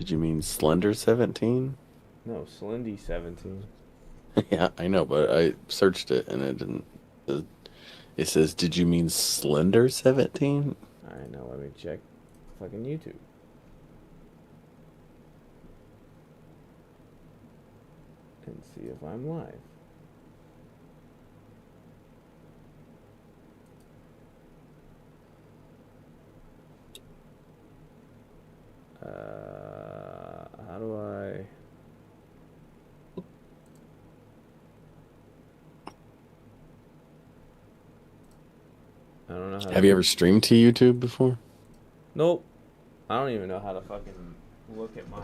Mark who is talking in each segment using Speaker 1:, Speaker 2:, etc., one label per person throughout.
Speaker 1: Did you mean Slender 17?
Speaker 2: No, Slendy 17.
Speaker 1: Yeah, I know, but I searched it and it didn't. It says, "Did you mean Slender 17?"
Speaker 2: Alright, now let me check fucking YouTube. And see if I'm live. How do I... I don't know how to
Speaker 1: Have you
Speaker 2: do...
Speaker 1: ever streamed to YouTube before?
Speaker 2: Nope. I don't even know how to fucking look at my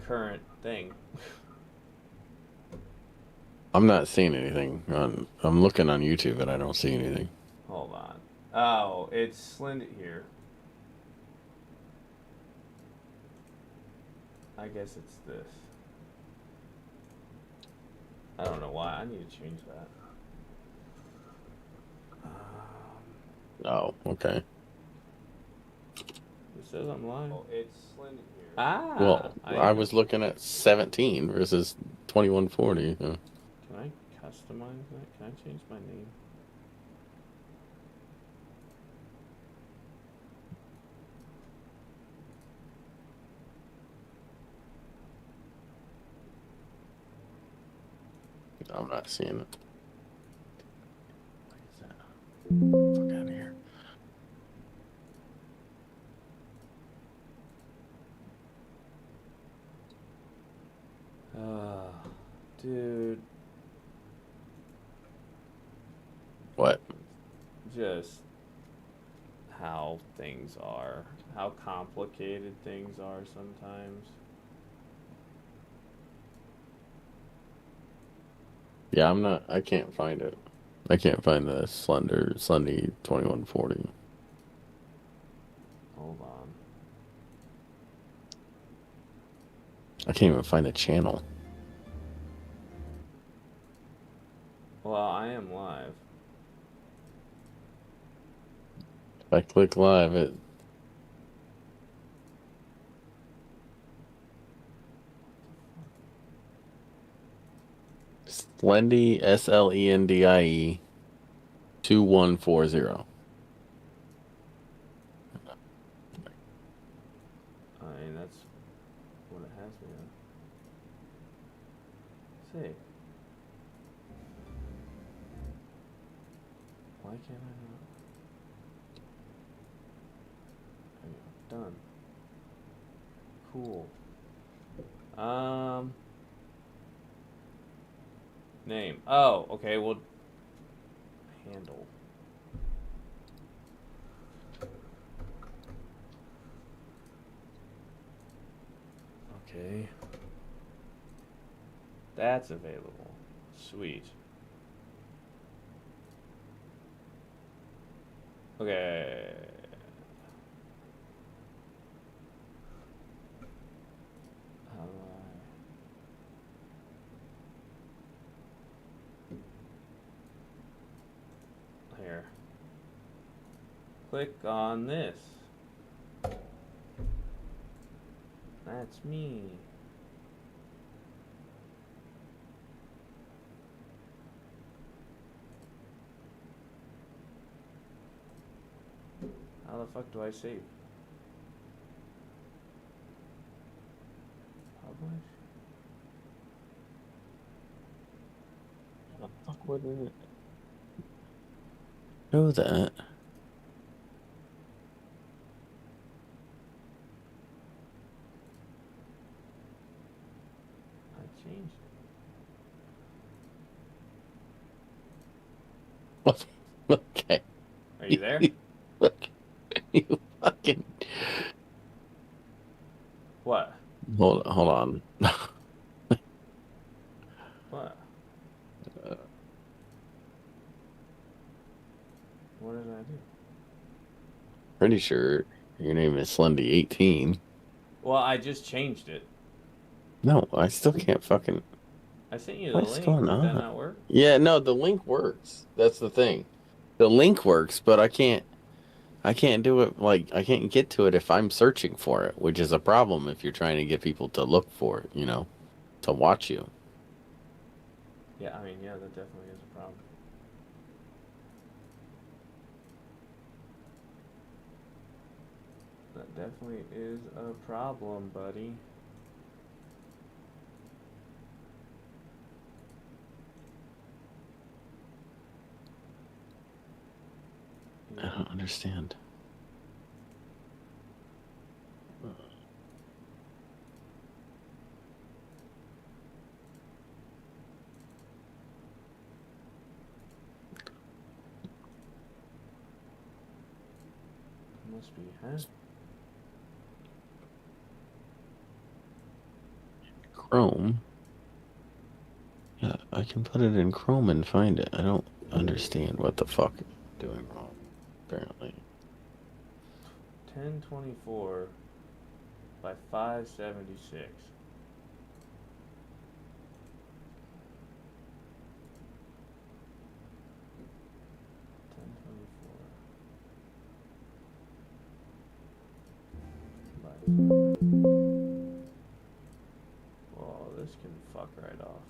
Speaker 2: current thing.
Speaker 1: I'm not seeing anything I'm looking on YouTube and I don't see anything.
Speaker 2: Hold on. Oh, it's Slendy here. I guess it's this. I don't know why. I need to change that.
Speaker 1: Oh, okay.
Speaker 2: It says I'm live. Oh, it's Slendy here. Ah,
Speaker 1: Well,
Speaker 2: I
Speaker 1: I
Speaker 2: know.
Speaker 1: was looking at 17 versus 2140.
Speaker 2: Can I customize that? Can I change my name?
Speaker 1: I'm not seeing it. What is that? Fuck out of here.
Speaker 2: Dude,
Speaker 1: What?
Speaker 2: just how things are, how complicated things are sometimes.
Speaker 1: Yeah, I can't find it. I can't find the Slendy 2140.
Speaker 2: Hold on.
Speaker 1: I can't even find the channel.
Speaker 2: Well, I am live.
Speaker 1: If I click live, it Slendy SLENDIE 2140.
Speaker 2: I mean, that's what it has me on. See, why can't I not? There you go. Done. Cool. Name. Oh, okay. Well, handle. Okay. That's available. Sweet. Okay. How do I... Here. Click on this. That's me. How the fuck do I save? Publish?
Speaker 1: How the fuck would it know that?
Speaker 2: I changed
Speaker 1: Okay.
Speaker 2: it. Are you there?
Speaker 1: Look, you fucking
Speaker 2: What?
Speaker 1: hold on.
Speaker 2: What? What did I do?
Speaker 1: Pretty sure your name is Slendy 18.
Speaker 2: Well, I just changed it.
Speaker 1: No, I still can't fucking.
Speaker 2: I sent you the
Speaker 1: What's
Speaker 2: link.
Speaker 1: going
Speaker 2: Did that
Speaker 1: on?
Speaker 2: not work?
Speaker 1: Yeah, no, the link works. That's the thing. The link works, but I can't. I can't do it, like, I can't get to it if I'm searching for it, which is a problem if you're trying to get people to look for it, you know, to watch you.
Speaker 2: Yeah, I mean, yeah, that definitely is a problem. That definitely is a problem, buddy.
Speaker 1: I
Speaker 2: Yeah.
Speaker 1: don't understand.
Speaker 2: Must be, huh?
Speaker 1: Chrome. Yeah, I can put it in Chrome and find it. I don't understand what the fuck I'm doing wrong, apparently.
Speaker 2: 1024 by 576. Well, this can fuck right off.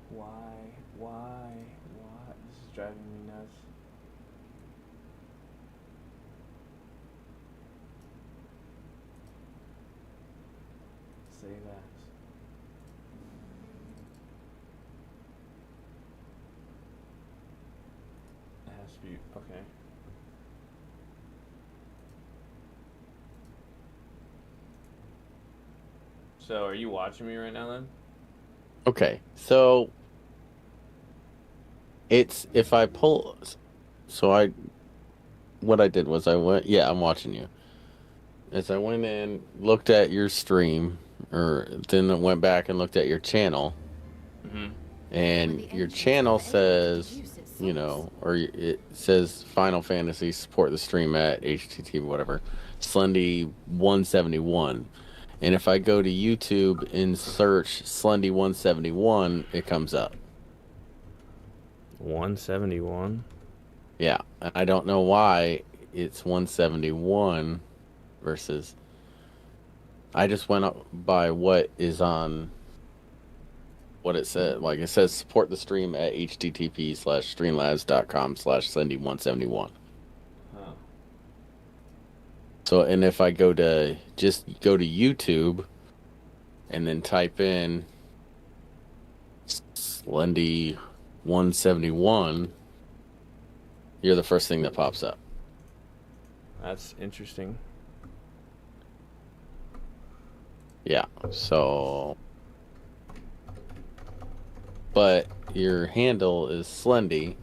Speaker 2: Why? Why? Why? This is driving me nuts. Save as. It has to be okay. So, are you watching me right now then?
Speaker 1: Okay, so it's if I pull, so I what I did was I went, yeah, I'm watching you. As I went in, looked at your stream, or then I went back and looked at your channel,
Speaker 2: Mm-hmm.
Speaker 1: and your channel says, you know, or it says Final Fantasy support the stream at HTTP whatever, Slendy 171. And if I go to YouTube and search Slendy 171, it comes up.
Speaker 2: 171.
Speaker 1: Yeah, and I don't know why it's 171 versus. I just went up by what is on what it said. Like it says support the stream at http:/streamlabs.com/Slendy171.
Speaker 2: Huh.
Speaker 1: So, and if I go to just go to YouTube and then type in Slendy 171, you're the first thing that pops up.
Speaker 2: That's interesting.
Speaker 1: Yeah. So, but your handle is Slendy,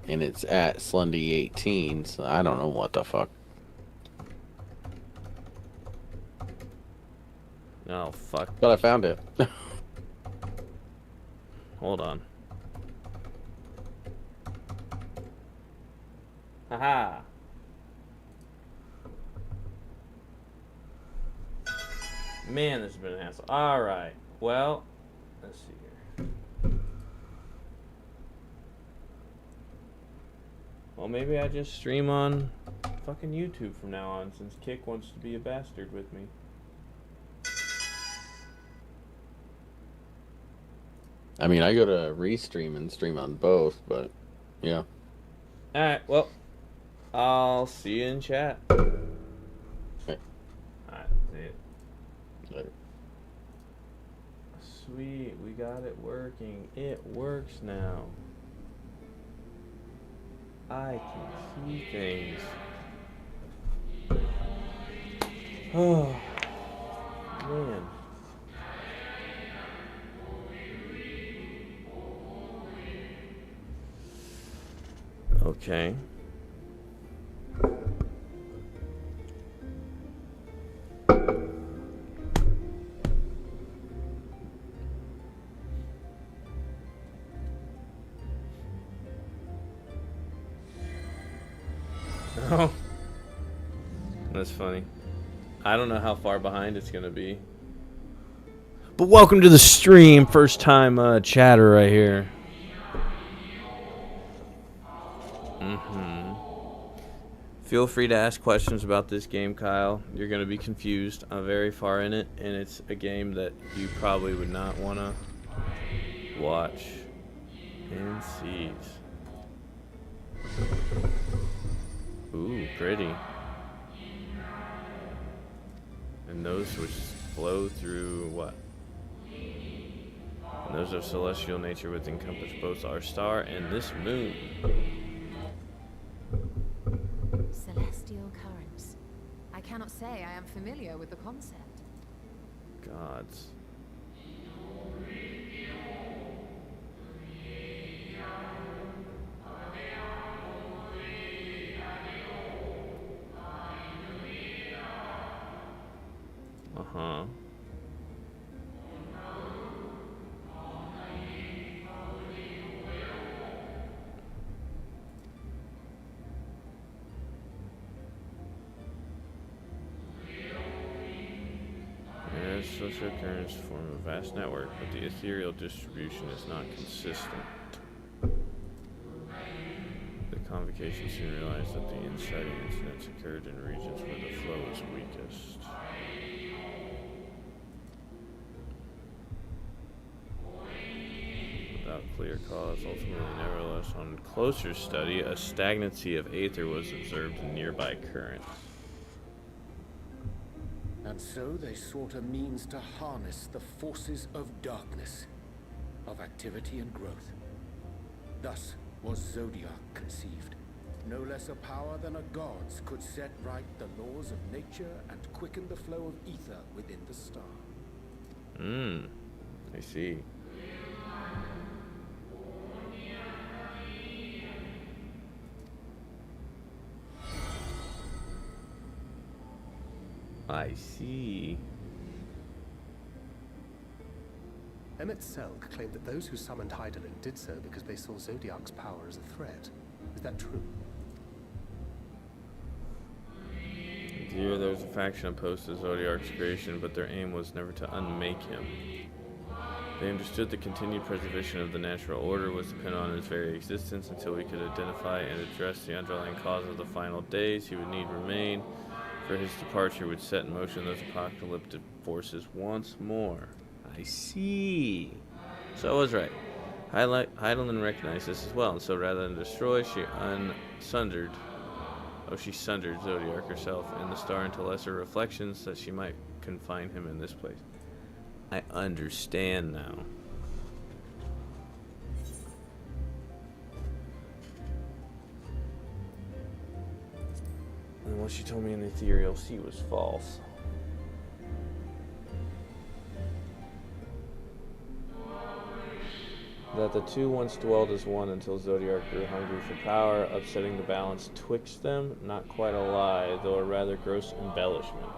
Speaker 1: and it's at Slendy18. So I don't know what the fuck.
Speaker 2: Oh, fuck.
Speaker 1: But I found it.
Speaker 2: Hold on. Haha. Man, this has been an hassle. Alright. Well, let's see here. Well, maybe I just stream on fucking YouTube from now on since Kick wants to be a bastard with me.
Speaker 1: I mean, I go to Restream and stream on both, but yeah.
Speaker 2: Alright, well, I'll see you in chat.
Speaker 1: Okay.
Speaker 2: Alright, see it.
Speaker 1: Later.
Speaker 2: Sweet, we got it working. It works now. I can see things. Oh, man. Okay. That's funny. I don't know how far behind it's gonna be. But welcome to the stream. First time chatter right here. Feel free to ask questions about this game, Kyle. You're going to be confused. I'm very far in it, and it's a game that you probably would not want to watch and see. Ooh, pretty. And those which flow through what? And those of celestial nature which encompass both our star and this moon.
Speaker 3: Celestial currents. I cannot say I am familiar with the concept.
Speaker 2: Gods. Uh-huh. Social currents form a vast network, but the ethereal distribution is not consistent. The convocation soon realized that the inciting incidents occurred in regions where the flow is weakest. Without clear cause, ultimately, nevertheless, on closer study, a stagnancy of aether was observed in nearby currents.
Speaker 4: And so they sought a means to harness the forces of darkness, of activity and growth. Thus was Zodiac conceived. No less a power than a god's could set right the laws of nature and quicken the flow of ether within the star.
Speaker 2: I see. I see.
Speaker 5: Emmett Selk claimed that those who summoned Hydaelyn did so because they saw Zodiac's power as a threat. Is that true?
Speaker 2: Here, there's a faction opposed to Zodiac's creation, but their aim was never to unmake him. They understood the continued preservation of the natural order was dependent on his very existence until we could identify and address the underlying cause of the final days he would need remain. For his departure would set in motion those apocalyptic forces once more. I see. So I was right. Hydaelyn recognized this as well, and so rather than destroy, she sundered Zodiac herself and the star into lesser reflections that she might confine him in this place. I understand now. And what she told me in the ethereal sea was false. That the two once dwelled as one until Zodiac grew hungry for power, upsetting the balance twixt them. Not quite a lie, though a rather gross embellishment.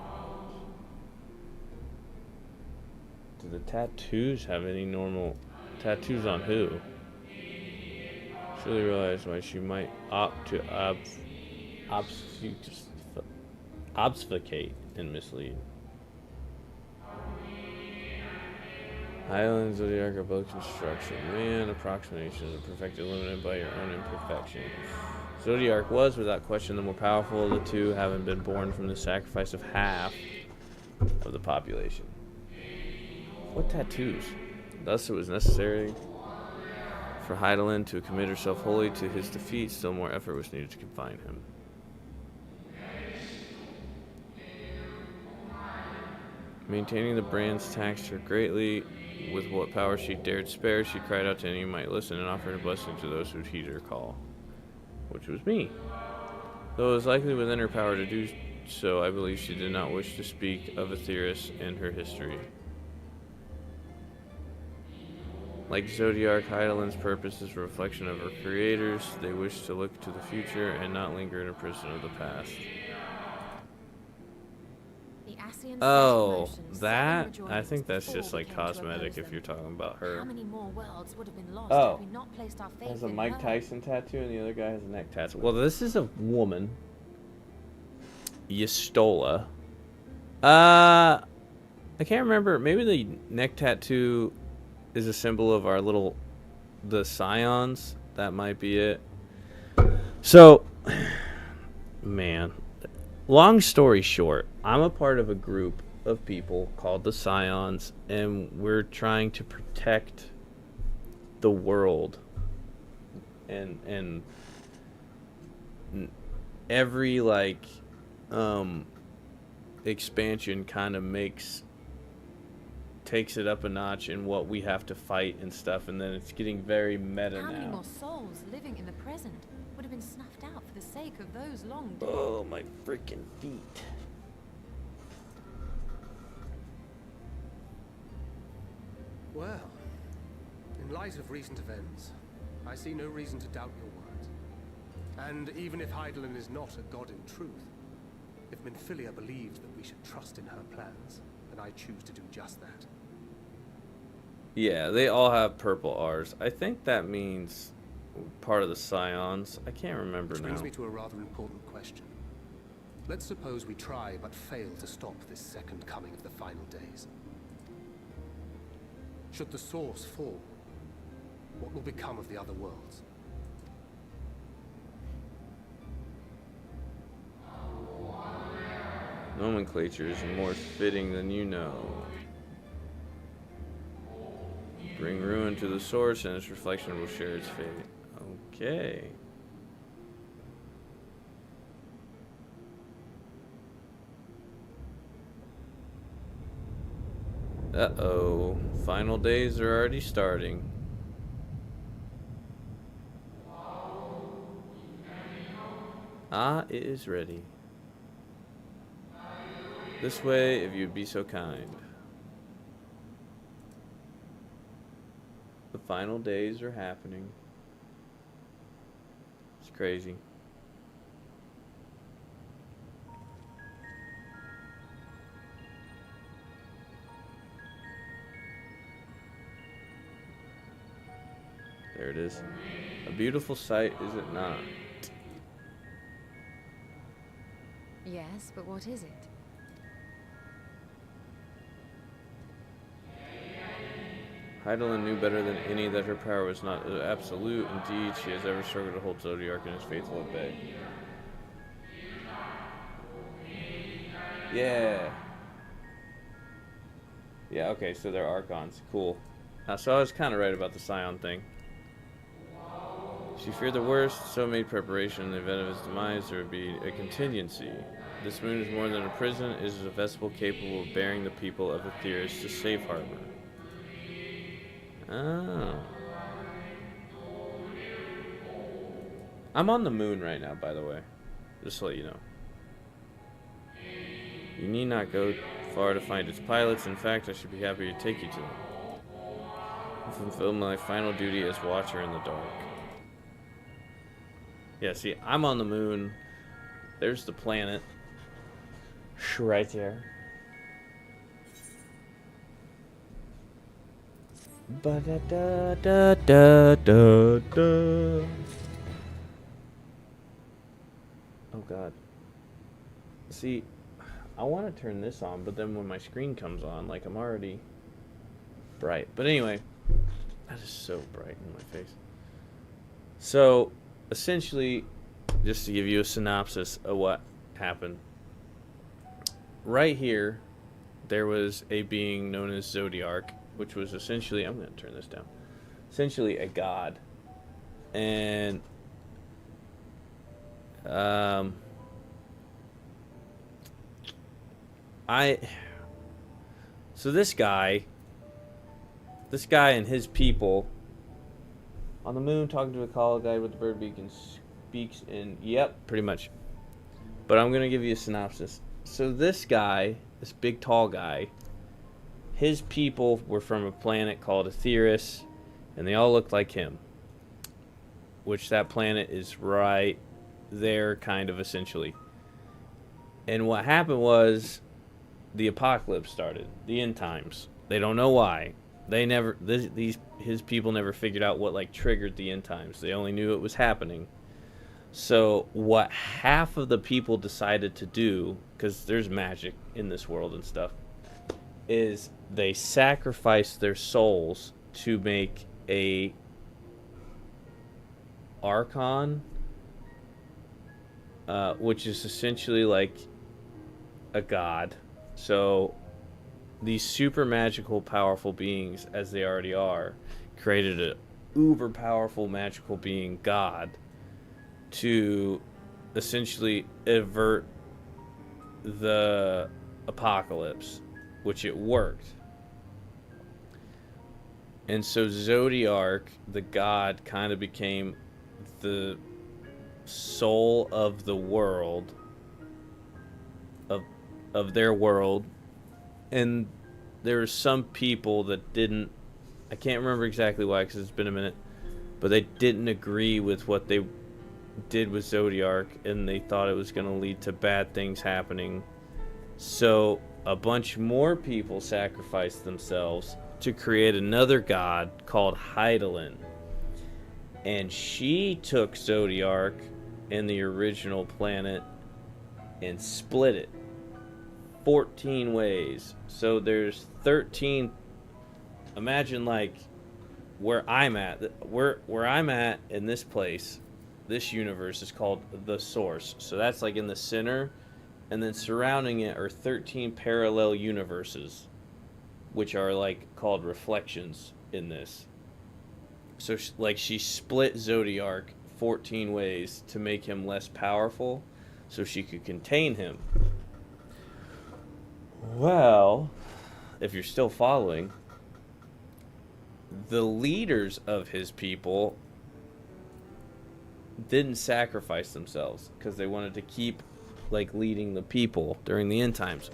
Speaker 2: Do the tattoos have any normal tattoos on who? Surely realized why she might opt to obfuscate and mislead. Hydaelyn and Zodiac are both construction. Man, approximations are perfectly limited by your own imperfections. Zodiac was, without question, the more powerful of the two, having been born from the sacrifice of half of the population. What tattoos? Thus it was necessary for Hydaelyn to commit herself wholly to his defeat. Still more effort was needed to confine him. Maintaining the brands taxed her greatly. With what power she dared spare, she cried out to any who might listen and offered a blessing to those who'd heed her call, which was me. Though it was likely within her power to do so, I believe she did not wish to speak of Aetheris and her history. Like Zodiac, Hydaelyn's purpose is a reflection of her creators. They wish to look to the future and not linger in a prison of the past. Oh, that? I think that's just like cosmetic if you're talking about her.
Speaker 3: How many more worlds would have been lost
Speaker 2: Oh,
Speaker 3: if we not placed our faith
Speaker 2: has a
Speaker 3: in
Speaker 2: Mike
Speaker 3: her?
Speaker 2: Tyson tattoo and the other guy has a neck tattoo. Well, this is a woman. Yistola. I can't remember. Maybe the neck tattoo is a symbol of the Scions. That might be it. So, man, long story short, I'm a part of a group of people called the Scions, and we're trying to protect the world. And every expansion kind of takes it up a notch in what we have to fight and stuff, and then it's getting very meta
Speaker 3: How many
Speaker 2: now.
Speaker 3: more souls living in the present would have been snuffed out for the sake of those long dead?
Speaker 2: Oh, my freaking feet.
Speaker 5: Well, in light of recent events, I see no reason to doubt your words. And even if Hydaelyn is not a god in truth, if Minfilia believes that we should trust in her plans, then I choose to do just that.
Speaker 2: Yeah, they all have purple R's. I think that means part of the Scions. I can't remember
Speaker 5: Which
Speaker 2: now.
Speaker 5: brings me to a rather important question. Let's suppose we try but fail to stop this second coming of the final days. Should the source fall, what will become of the other worlds?
Speaker 2: Nomenclature is more fitting than you know. Bring ruin to the source, and its reflection will share its fate. Okay. Uh-oh. Final days are already starting. Ah, it is ready. This way, if you'd be so kind. The final days are happening. It's crazy. There it is. A beautiful sight, is it not?
Speaker 3: Yes, but what is it?
Speaker 2: Hydaelyn knew better than any that her power was not absolute. Indeed, she has ever struggled to hold Zodiark and his faithful at bay. Yeah. Yeah, okay, so they're Archons. Cool. So I was kind of right about the Scion thing. She feared the worst, so made preparation. In the event of his demise, there would be a contingency. This moon is more than a prison. It is a vessel capable of bearing the people of Aetheris to safe harbor. Oh. I'm on the moon right now, by the way. Just to let you know. You need not go far to find its pilots. In fact, I should be happy to take you to them. I fulfill my final duty as Watcher in the dark. Yeah, see, I'm on the moon. There's the planet. Right there. Ba-da-da-da-da-da-da. Oh god. See, I want to turn this on, but then when my screen comes on, like, I'm already bright. But anyway, that is so bright in my face. So, essentially, just to give you a synopsis of what happened. Right here, there was a being known as Zodiark, which was essentially, I'm going to turn this down, essentially a god. And so this guy and his people on the moon, talking to a call guide with the bird beacon, speaks in, yep, pretty much. But I'm going to give you a synopsis. So this guy, this big tall guy, his people were from a planet called Aetheris, and they all looked like him. Which that planet is right there, kind of, essentially. And what happened was, the apocalypse started. The end times. They don't know why. They never, his people never figured out what, like, triggered the end times. They only knew it was happening. So what half of the people decided to do, because there's magic in this world and stuff, is they sacrificed their souls to make a Archon, which is essentially like a god. So these super magical, powerful beings, as they already are, created an uber powerful magical being god to essentially avert the apocalypse, which it worked. And so Zodiark, the god, kind of became the soul of the world, of their world. And there were some people that didn't, I can't remember exactly why because it's been a minute, but they didn't agree with what they did with Zodiark, and they thought it was going to lead to bad things happening. So a bunch more people sacrificed themselves to create another god called Hydaelyn. And she took Zodiark and the original planet and split it 14 ways. So there's 13. Imagine like where I'm at. Where I'm at in this place, this universe is called the Source. So that's like in the center, and then surrounding it are 13 parallel universes, which are like called reflections in this. So she split Zodiark 14 ways to make him less powerful so she could contain him. Well, if you're still following, the leaders of his people didn't sacrifice themselves because they wanted to keep like leading the people during the end times.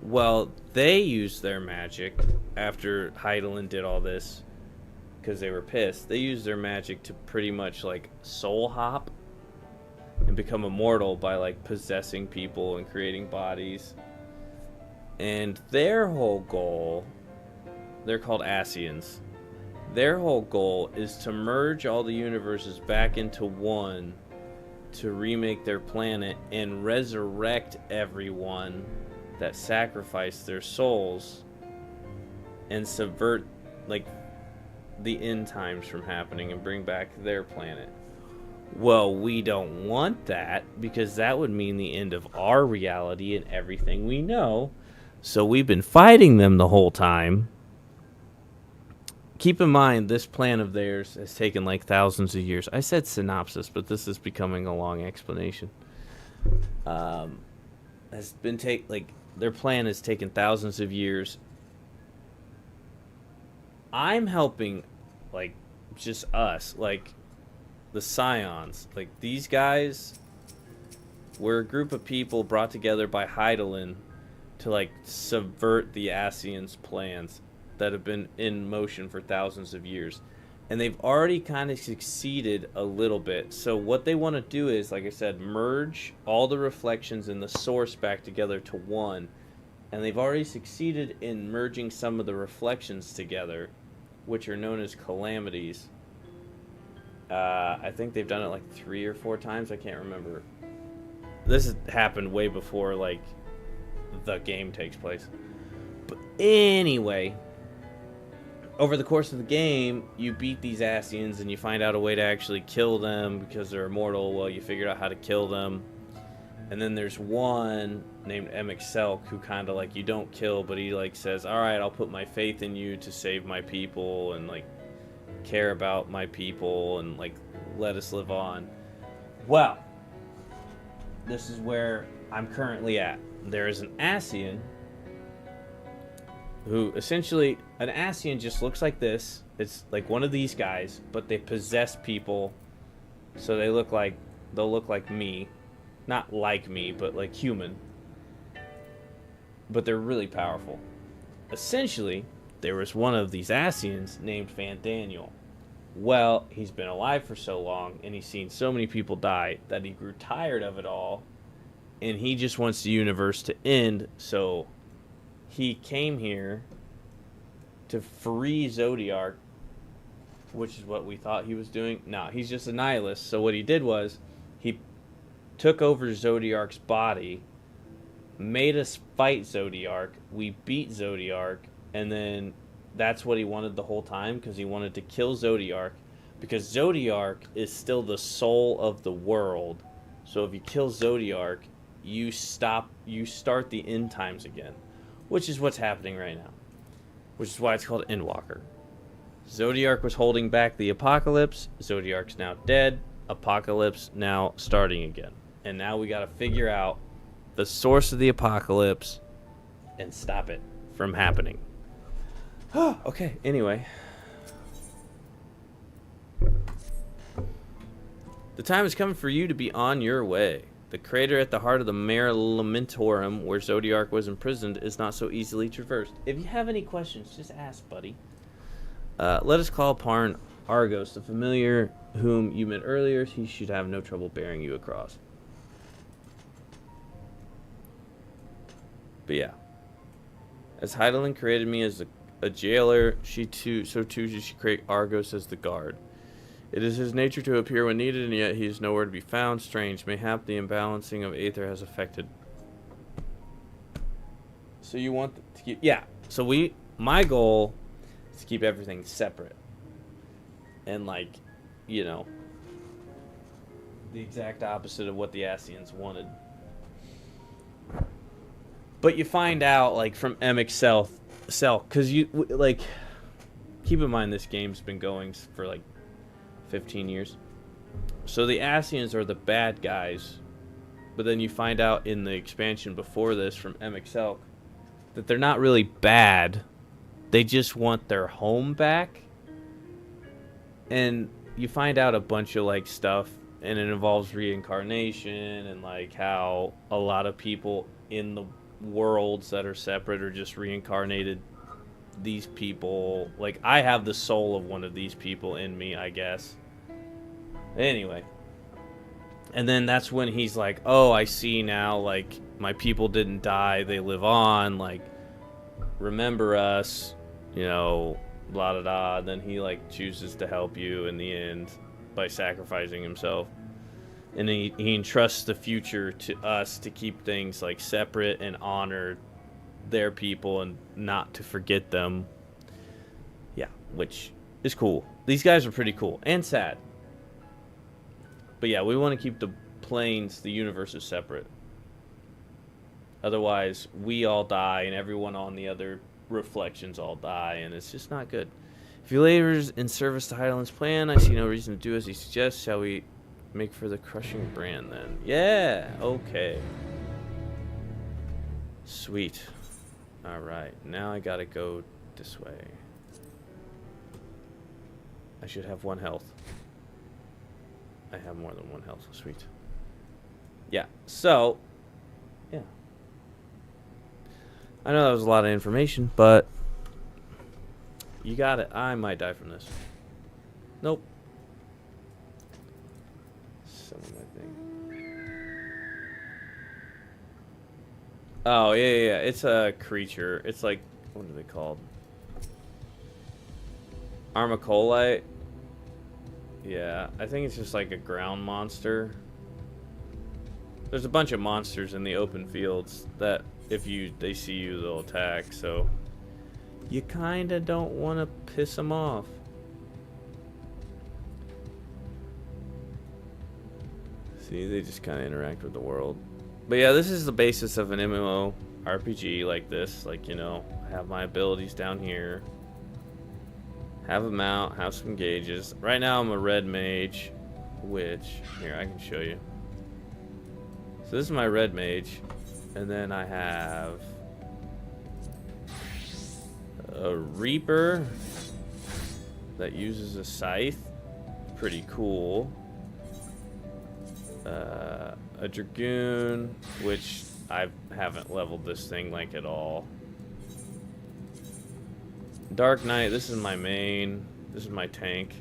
Speaker 2: Well, they used their magic after Hydaelyn did all this because they were pissed. They used their magic to pretty much like soul hop and become immortal by like possessing people and creating bodies. And their whole goal, they're called Ascians. Their whole goal is to merge all the universes back into one to remake their planet and resurrect everyone that sacrificed their souls and subvert like the end times from happening and bring back their planet. Well, we don't want that because that would mean the end of our reality and everything we know. So we've been fighting them the whole time. Keep in mind, this plan of theirs has taken like thousands of years. I said synopsis, but this is becoming a long explanation. Has been their plan has taken thousands of years. I'm helping, like, just us, like the Scions. Like, these guys were a group of people brought together by Hydaelyn to like subvert the Ascians' plans that have been in motion for thousands of years. And they've already kind of succeeded a little bit. So what they want to do is, like I said, merge all the reflections in the Source back together to one. And they've already succeeded in merging some of the reflections together, which are known as calamities. I think they've done it like 3 or 4 times. I can't remember. This has happened way before like the game takes place. But anyway, over the course of the game, you beat these Ascians and you find out a way to actually kill them because they're immortal. Well, you figured out how to kill them. And then there's one named Emexelk who kind of like you don't kill, but he like says, all right, I'll put my faith in you to save my people and like care about my people and like let us live on. Well, this is where I'm currently at. There is an Ascian who essentially, an Ascian just looks like this. It's like one of these guys, but they possess people, so they'll look like me. Not like me, but like human. But they're really powerful. Essentially, there was one of these Ascians named Fandaniel. Well, he's been alive for so long, and he's seen so many people die, that he grew tired of it all, and he just wants the universe to end, so he came here to free Zodiark, which is what we thought he was doing. No, he's just a nihilist. So what he did was, took over Zodiark's body, made us fight Zodiark. We beat Zodiark, and then that's what he wanted the whole time, because he wanted to kill Zodiark, because Zodiark is still the soul of the world. So if you kill Zodiark, you start the end times again, which is what's happening right now, which is why it's called Endwalker. Zodiark was holding back the apocalypse. Zodiark's now dead. Apocalypse now starting again. And now we gotta figure out the source of the apocalypse and stop it from happening. Okay, anyway. The time is coming for you to be on your way. The crater at the heart of the Mare Lamentorum, where Zodiark was imprisoned, is not so easily traversed. If you have any questions, just ask, buddy. Let us call upon Argos, the familiar whom you met earlier. He should have no trouble bearing you across. But yeah. As Heidelin created me as a jailer, so too did she create Argos as the guard. It is his nature to appear when needed, and yet he is nowhere to be found. Strange. Mayhap the imbalancing of Aether has affected. So you want to keep... Yeah. So my goal is to keep everything separate. And, like, you know, the exact opposite of what the Ascians wanted. But you find out, like, from Emix Cell, because you, like, keep in mind this game's been going for, like, 15 years. So the Ascians are the bad guys, but then you find out in the expansion before this from MXL that they're not really bad. They just want their home back. And you find out a bunch of like stuff, and it involves reincarnation and like how a lot of people in the worlds that are separate are just reincarnated these people. Like, I have the soul of one of these people in me, I guess. Anyway. And then that's when he's like, oh, I see now, like, my people didn't die, they live on, like, remember us, you know, blah, blah, blah. Then he, like, chooses to help you in the end by sacrificing himself. And he entrusts the future to us to keep things, like, separate and honor their people and not to forget them. Yeah, which is cool. These guys are pretty cool and sad. But yeah, we want to keep the planes, the universes separate. Otherwise, we all die and everyone on the other reflections all die, and it's just not good. If he labors in service to Heidelin's plan, I see no reason to do as he suggests. Shall we make for the crushing brand then? Yeah, okay. Sweet. Alright, now I gotta go this way. I should have 1 health. I have more than 1 health. Sweet. Yeah, so, yeah. I know that was a lot of information, but you got it. I might die from this. Nope. Summon that thing. Oh, yeah. It's a creature. It's like, what are they called? Armacolite. Yeah, I think it's just like a ground monster. There's a bunch of monsters in the open fields that if they see you, they'll attack, so you kinda don't want to piss them off. See, they just kind of interact with the world. But yeah, this is the basis of an MMO RPG like this. Like, you know, I have my abilities down here. Have a mount, have some gauges. Right now I'm a red mage, which, here, I can show you. So this is my red mage, and then I have a reaper that uses a scythe. Pretty cool. A dragoon, which I haven't leveled this thing like at all. Dark Knight, this is my main. This is my tank.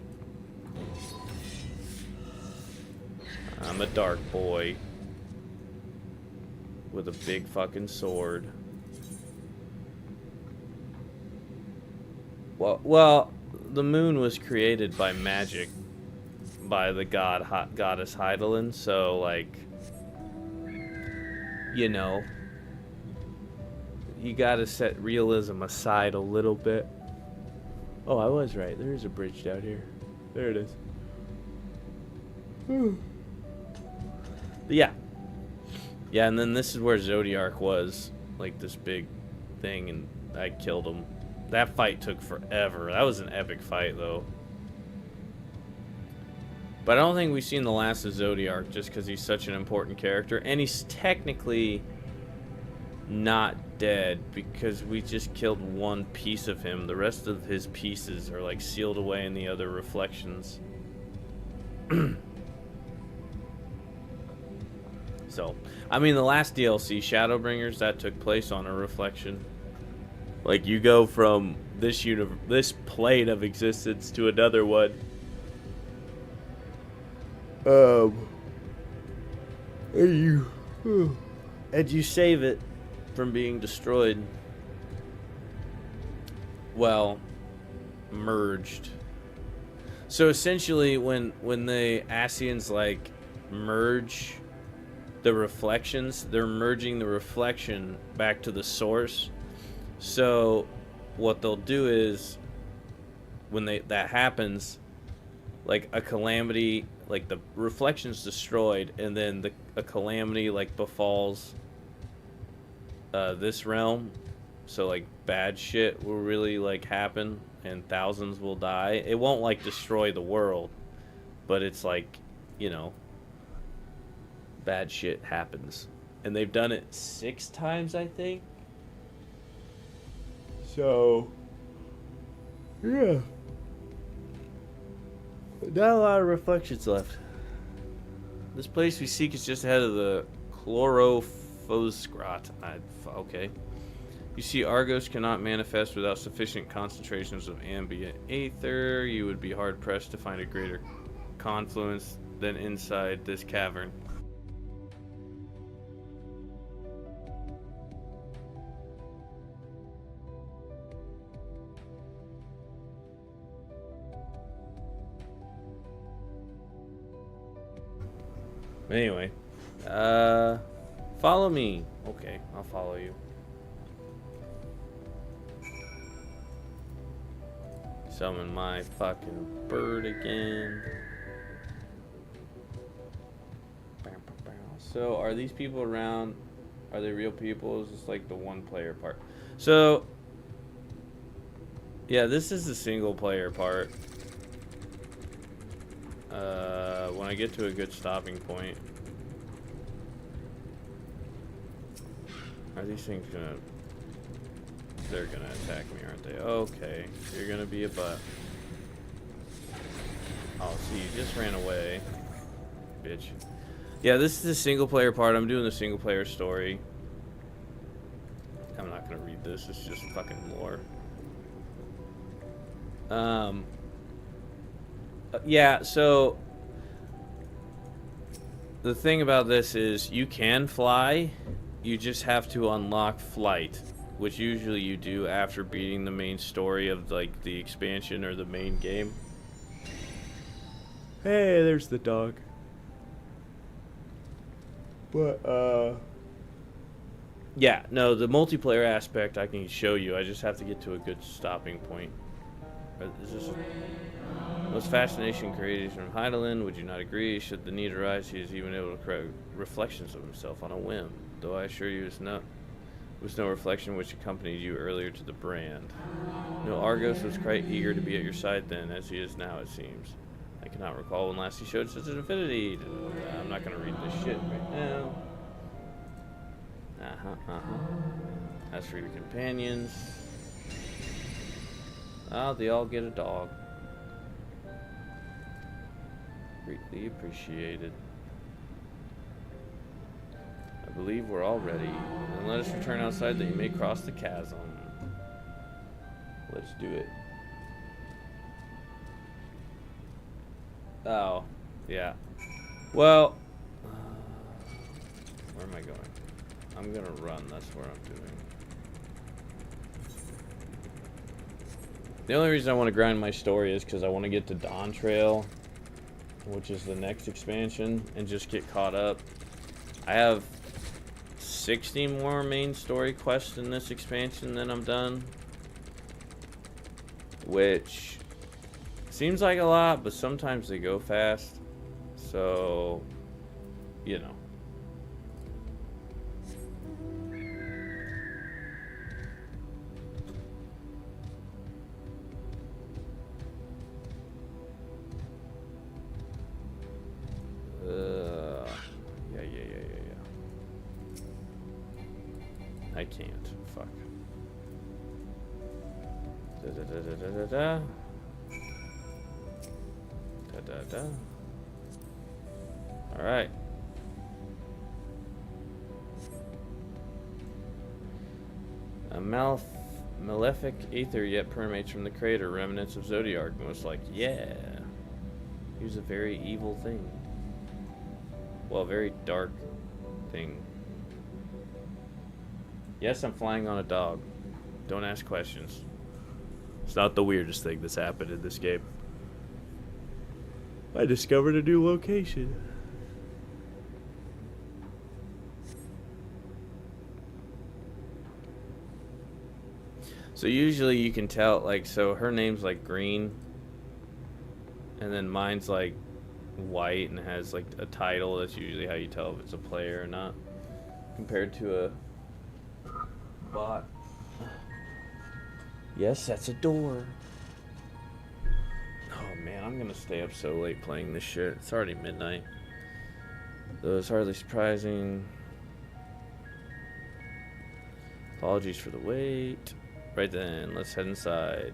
Speaker 2: I'm a dark boy with a big fucking sword. Well, the moon was created by magic by the goddess Heidelin, so like you know, you gotta set realism aside a little bit. Oh, I was right. There is a bridge down here. There it is. But yeah. Yeah, and then this is where Zodiark was. Like this big thing, and I killed him. That fight took forever. That was an epic fight, though. But I don't think we've seen the last of Zodiark just because he's such an important character. And he's technically not dead because we just killed one piece of him. The rest of his pieces are like sealed away in the other reflections. So, I mean, the last DLC, Shadowbringers, that took place on a reflection. Like, you go from this plane of existence to another one. And you save it from being destroyed. Well, merged. So essentially, when the Ascians like merge the reflections, they're merging the reflection back to the source. So what they'll do is when that happens, like a calamity, like the reflection's destroyed, and then a calamity like befalls this realm. So like bad shit will really like happen and thousands will die. It won't like destroy the world, but it's like, you know, bad shit happens. And they've done it 6 times, I think. So yeah, not a lot of reflections left. This place we seek is just ahead of the Chlorophosgrat. Okay. You see, Argos cannot manifest without sufficient concentrations of ambient aether. You would be hard-pressed to find a greater confluence than inside this cavern. Anyway, follow me. Okay, I'll follow you. Summon my fucking bird again. So, are these people around? Are they real people? Is this like the one player part? So, yeah, this is the single player part. When I get to a good stopping point. Are these things gonna... They're gonna attack me, aren't they? Okay, you're gonna be a butt. Oh, see, you just ran away. Bitch. Yeah, this is the single player part. I'm doing the single player story. I'm not gonna read this, it's just fucking lore. Yeah, so the thing about this is you can fly, you just have to unlock flight, which usually you do after beating the main story of like the expansion or the main game. Hey, there's the dog. But yeah, no, the multiplayer aspect I can show you. I just have to get to a good stopping point. Is this most fascination created from Hydaelyn? Would you not agree? Should the need arise, he is even able to create reflections of himself on a whim. Though I assure you, it was no reflection which accompanied you earlier to the brand. No, Argos was quite eager to be at your side then, as he is now, it seems. I cannot recall when last he showed such an affinity. I'm not going to read this shit right now. As for your companions, they all get a dog. Greatly appreciated. I believe we're all ready. And let us return outside that you may cross the chasm. Let's do it. Oh, yeah. Well, where am I going? I'm gonna run, that's what I'm doing. The only reason I want to grind my story is because I want to get to Dawn Trail, which is the next expansion, and just get caught up. I have 60 more main story quests in this expansion, then I'm done. Which seems like a lot, but sometimes they go fast. So, you know. Yeah. I can't. Fuck. Da. Alright. A malefic aether yet permeates from the crater, remnants of Zodiark. And was like, yeah. He was a very evil thing. Well, very dark thing. Yes, I'm flying on a dog. Don't ask questions. It's not the weirdest thing that's happened in this game. I discovered a new location. So usually you can tell, like, so her name's like green, and then mine's like white and has like a title. That's usually how you tell if it's a player or not, compared to a bot. Yes, that's a door. Oh man, I'm gonna stay up so late playing this shit. It's already midnight. Though it's hardly surprising. Apologies for the wait. Right then, let's head inside.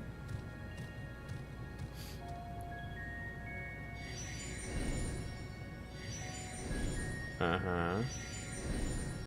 Speaker 2: Uh-huh.